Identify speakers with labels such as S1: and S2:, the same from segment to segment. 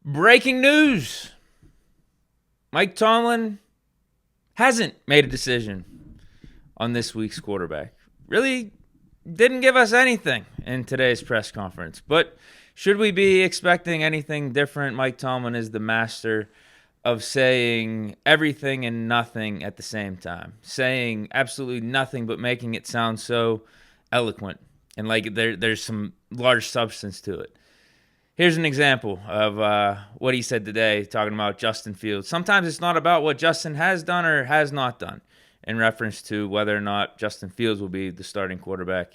S1: Breaking news. Mike Tomlin hasn't made a decision on this week's quarterback. Really didn't give us anything in today's press conference. But should we be expecting anything different? Mike Tomlin is the master of saying everything and nothing at the same time. Saying absolutely nothing but making it sound so eloquent. And like there's some large substance to it. Here's an example of what he said today, talking about Justin Fields. Sometimes it's not about what Justin has done or has not done, in reference to whether or not Justin Fields will be the starting quarterback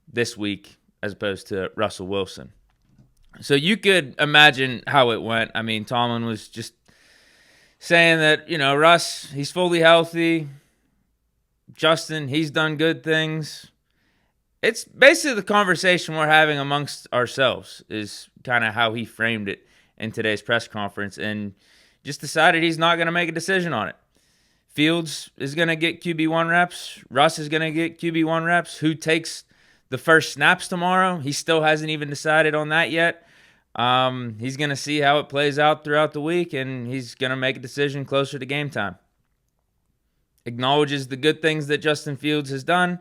S1: this week as opposed to Russell Wilson. So you could imagine how it went. I mean, Tomlin was just saying that, Russ, he's fully healthy. Justin, he's done good things. It's basically the conversation we're having amongst ourselves is kind of how he framed it in today's press conference, and just decided he's not going to make a decision on it. Fields is going to get QB1 reps. Russ is going to get QB1 reps. Who takes the first snaps tomorrow? He still hasn't even decided on that yet. He's going to see how it plays out throughout the week, and he's going to make a decision closer to game time. Acknowledges the good things that Justin Fields has done.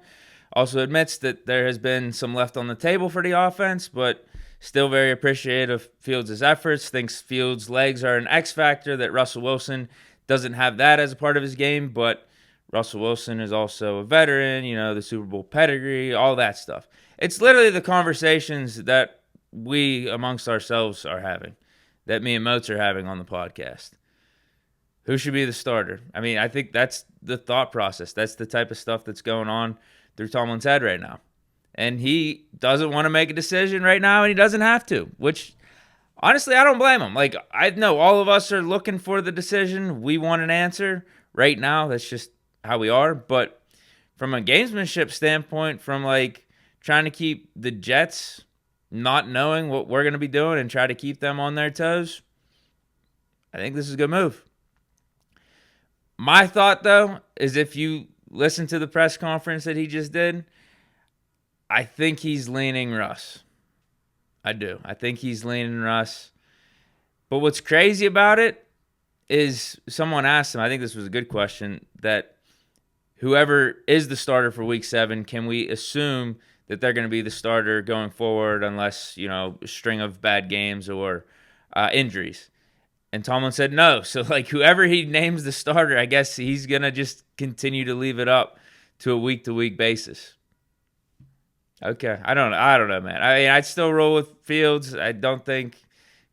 S1: Also admits that there has been some left on the table for the offense, but still very appreciative of Fields' efforts. Thinks Fields' legs are an X factor, that Russell Wilson doesn't have that as a part of his game, but Russell Wilson is also a veteran, the Super Bowl pedigree, all that stuff. It's literally the conversations that we amongst ourselves are having, that me and Moats are having on the podcast. Who should be the starter? I mean, I think that's the thought process. That's the type of stuff that's going on through Tomlin's head right now. And he doesn't want to make a decision right now, and he doesn't have to, which, honestly, I don't blame him. Like, I know all of us are looking for the decision. We want an answer right now. That's just how we are. But from a gamesmanship standpoint, from, trying to keep the Jets not knowing what we're going to be doing and try to keep them on their toes, I think this is a good move. My thought, though, is if you listen to the press conference that he just did, I think he's leaning Russ. I do. I think he's leaning Russ. But what's crazy about it is someone asked him, I think this was a good question, that whoever is the starter for Week 7, can we assume that they're going to be the starter going forward unless, a string of bad games or injuries? And Tomlin said no. So, whoever he names the starter, I guess he's going to just continue to leave it up to a week-to-week basis. Okay. I don't know, man. I mean, I'd still roll with Fields. I don't think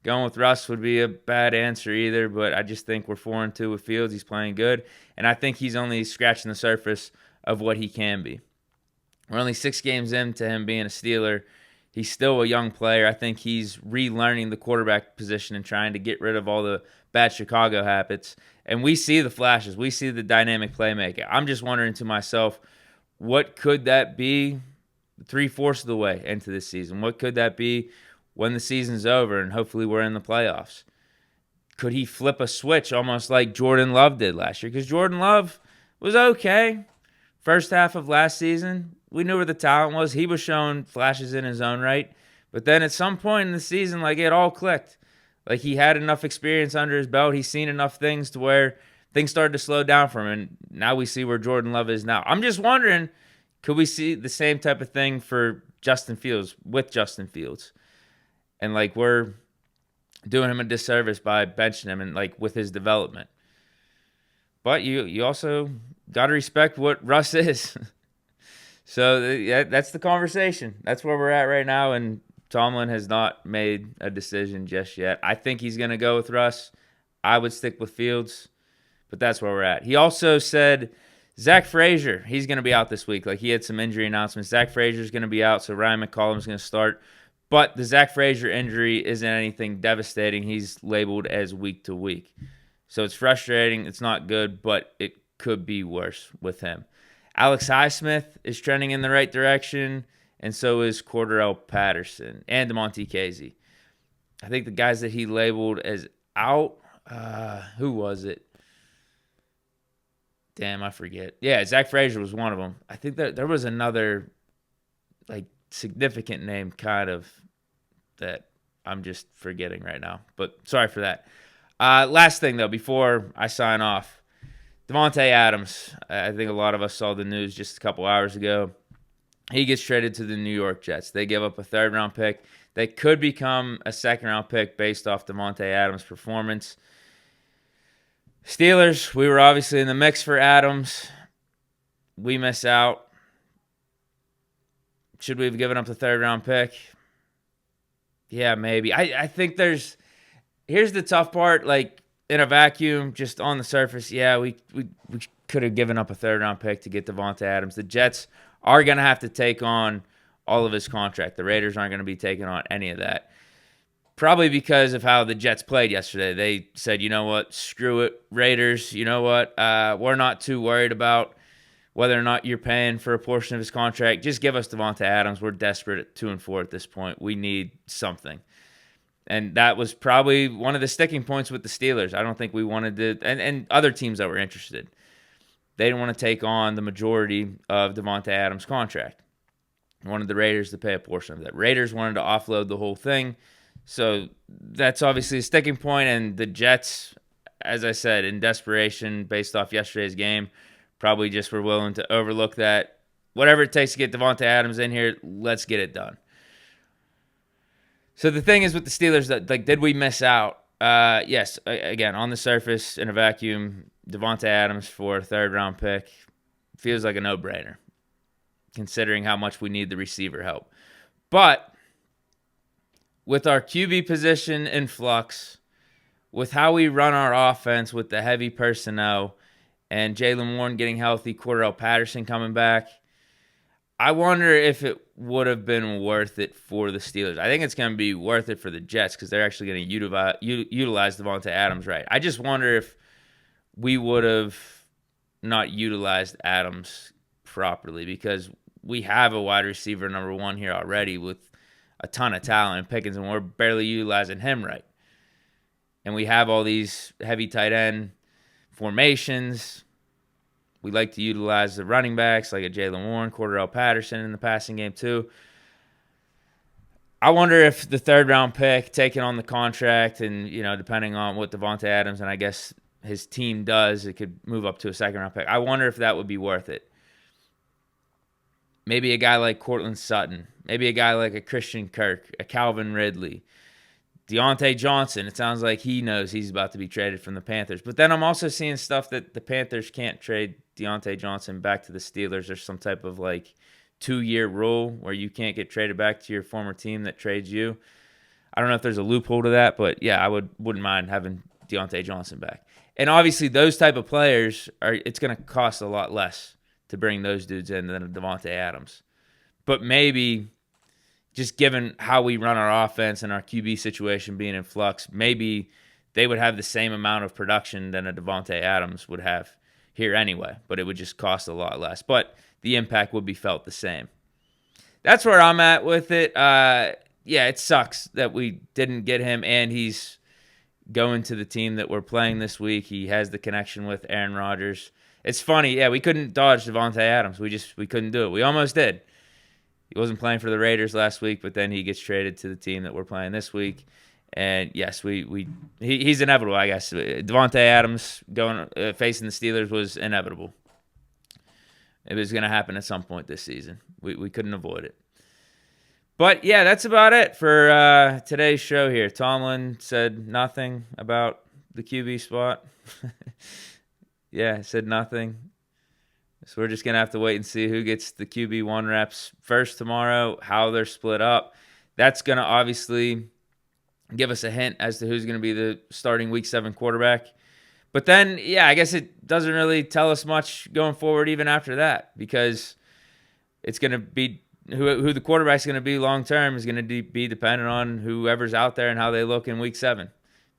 S1: going with Russ would be a bad answer either, but I just think we're 4-2 with Fields. He's playing good, and I think he's only scratching the surface of what he can be. We're only 6 games into him being a Steeler. He's still a young player. I think he's relearning the quarterback position and trying to get rid of all the bad Chicago habits. And we see the flashes. We see the dynamic playmaking. I'm just wondering to myself, what could that be 3/4 of the way into this season? What could that be when the season's over and hopefully we're in the playoffs? Could he flip a switch almost like Jordan Love did last year? Because Jordan Love was okay. First half of last season, we knew where the talent was. He was showing flashes in his own right. But then at some point in the season, it all clicked. He had enough experience under his belt. He's seen enough things to where things started to slow down for him. And now we see where Jordan Love is now. I'm just wondering, could we see the same type of thing for Justin Fields, with Justin Fields? And, we're doing him a disservice by benching him and, with his development. But you also got to respect what Russ is. So that's the conversation. That's where we're at right now, and Tomlin has not made a decision just yet. I think he's going to go with Russ. I would stick with Fields, but that's where we're at. He also said Zach Frazier, he's going to be out this week. He had some injury announcements. Zach Frazier's going to be out, so Ryan McCollum's going to start. But the Zach Frazier injury isn't anything devastating. He's labeled as week to week. So it's frustrating. It's not good, but it could be worse with him. Alex Highsmith is trending in the right direction, and so is Cordarrelle Patterson and DeMonte Casey. I think the guys that he labeled as out, who was it? Damn, I forget. Yeah, Zach Frazier was one of them. I think that there was another significant name kind of that I'm just forgetting right now. But sorry for that. Last thing, though, before I sign off. Davante Adams. I think a lot of us saw the news just a couple hours ago. He gets traded to the New York Jets. They give up a third-round pick. They could become a second-round pick based off Davante Adams' performance. Steelers, we were obviously in the mix for Adams. We miss out. Should we have given up the third-round pick? Yeah, maybe. I think here's the tough part. Like, in a vacuum, just on the surface, yeah, we could have given up a third-round pick to get Davante Adams. The Jets are going to have to take on all of his contract. The Raiders aren't going to be taking on any of that. Probably because of how the Jets played yesterday. They said, you know what, screw it, Raiders. You know what, we're not too worried about whether or not you're paying for a portion of his contract. Just give us Davante Adams. We're desperate at 2-4 at this point. We need something. And that was probably one of the sticking points with the Steelers. I don't think we wanted to, and other teams that were interested. They didn't want to take on the majority of Davante Adams' contract. Wanted the Raiders to pay a portion of that. Raiders wanted to offload the whole thing. So that's obviously a sticking point. And the Jets, as I said, in desperation based off yesterday's game, probably just were willing to overlook that. Whatever it takes to get Davante Adams in here, let's get it done. So the thing is with the Steelers, that like, did we miss out? Yes, again, on the surface, in a vacuum, Davante Adams for a third-round pick feels like a no-brainer, considering how much we need the receiver help. But with our QB position in flux, with how we run our offense with the heavy personnel, and Jaylen Warren getting healthy, Cordarrelle Patterson coming back, I wonder if it would have been worth it for the Steelers. I think it's going to be worth it for the Jets because they're actually going to utilize Davante Adams right. I just wonder if we would have not utilized Adams properly because we have a wide receiver number one here already with a ton of talent in Pickens, and we're barely utilizing him right. And we have all these heavy tight end formations. We like to utilize the running backs like a Jaylen Warren, Cordarrelle Patterson in the passing game too. I wonder if the third-round pick, taking on the contract, and depending on what Davante Adams and I guess his team does, it could move up to a second-round pick. I wonder if that would be worth it. Maybe a guy like Cortland Sutton, maybe a guy like a Christian Kirk, a Calvin Ridley, Deontay Johnson. It sounds like he knows he's about to be traded from the Panthers. But then I'm also seeing stuff that the Panthers can't trade Deontay Johnson back to the Steelers. There's some type of 2-year rule where you can't get traded back to your former team that trades you. I don't know if there's a loophole to that, but yeah, I wouldn't mind having Deontay Johnson back. And obviously those type of players, it's going to cost a lot less to bring those dudes in than Davante Adams. But maybe, just given how we run our offense and our QB situation being in flux, maybe they would have the same amount of production than a Davante Adams would have here anyway, but it would just cost a lot less. But the impact would be felt the same. That's where I'm at with it. Yeah, it sucks that we didn't get him, and he's going to the team that we're playing this week. He has the connection with Aaron Rodgers. It's funny, yeah, we couldn't dodge Davante Adams. We couldn't do it. We almost did. He wasn't playing for the Raiders last week, but then he gets traded to the team that we're playing this week. And yes, he's inevitable, I guess. Davante Adams facing the Steelers was inevitable. It was going to happen at some point this season. We couldn't avoid it. But yeah, that's about it for today's show here. Tomlin said nothing about the QB spot. Yeah, said nothing. So we're just going to have to wait and see who gets the QB1 reps first tomorrow, how they're split up. That's going to obviously give us a hint as to who's going to be the starting Week 7 quarterback. But then, yeah, I guess it doesn't really tell us much going forward even after that, because it's going to be who the quarterback's going to be long-term is going to be dependent on whoever's out there and how they look in Week 7,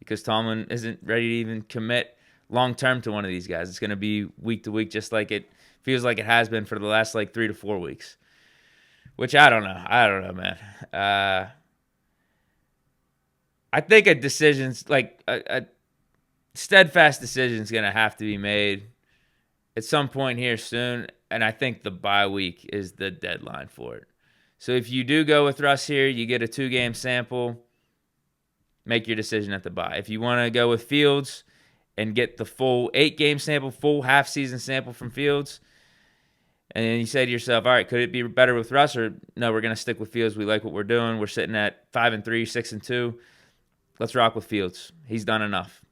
S1: because Tomlin isn't ready to even commit long-term to one of these guys. It's going to be week to week, just like it feels like it has been for the last 3 to 4 weeks, which I don't know, man. I think a decision's a steadfast decision is going to have to be made at some point here soon, and I think the bye week is the deadline for it. So if you do go with Russ here, you get a 2-game sample. make your decision at the bye. If you want to go with Fields and get the full 8-game sample, full half-season sample from Fields, and then you say to yourself, all right, could it be better with Russ? Or no, we're going to stick with Fields. We like what we're doing. We're sitting at 5-3, 6-2. Let's rock with Fields. He's done enough.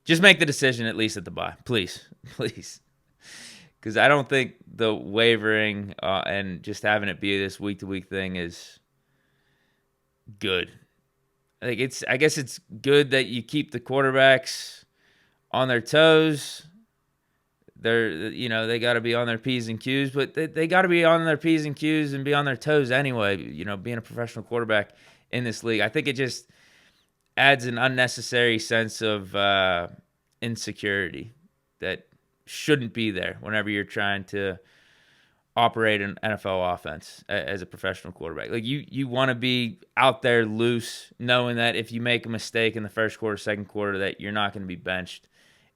S1: Just make the decision at least at the bye. Please. Please. Because I don't think the wavering and just having it be this week-to-week thing is good. I guess it's good that you keep the quarterbacks on their toes. They got to be on their P's and Q's, but they got to be on their P's and Q's and be on their toes anyway, being a professional quarterback in this league. I think it just adds an unnecessary sense of insecurity that shouldn't be there whenever you're trying to operate an NFL offense as a professional quarterback. Like you want to be out there loose, knowing that if you make a mistake in the first quarter, second quarter, that you're not going to be benched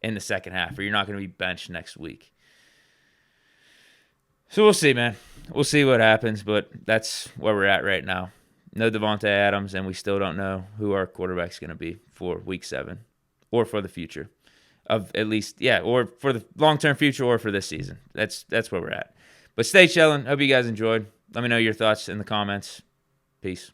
S1: in the second half, or you're not going to be benched next week. So we'll see, man. We'll see what happens, but that's where we're at right now. No Davante Adams, and we still don't know who our quarterback's going to be for Week 7 or for the future of at least, or for the long-term future or for this season. That's where we're at. But stay chilling. Hope you guys enjoyed. Let me know your thoughts in the comments. Peace.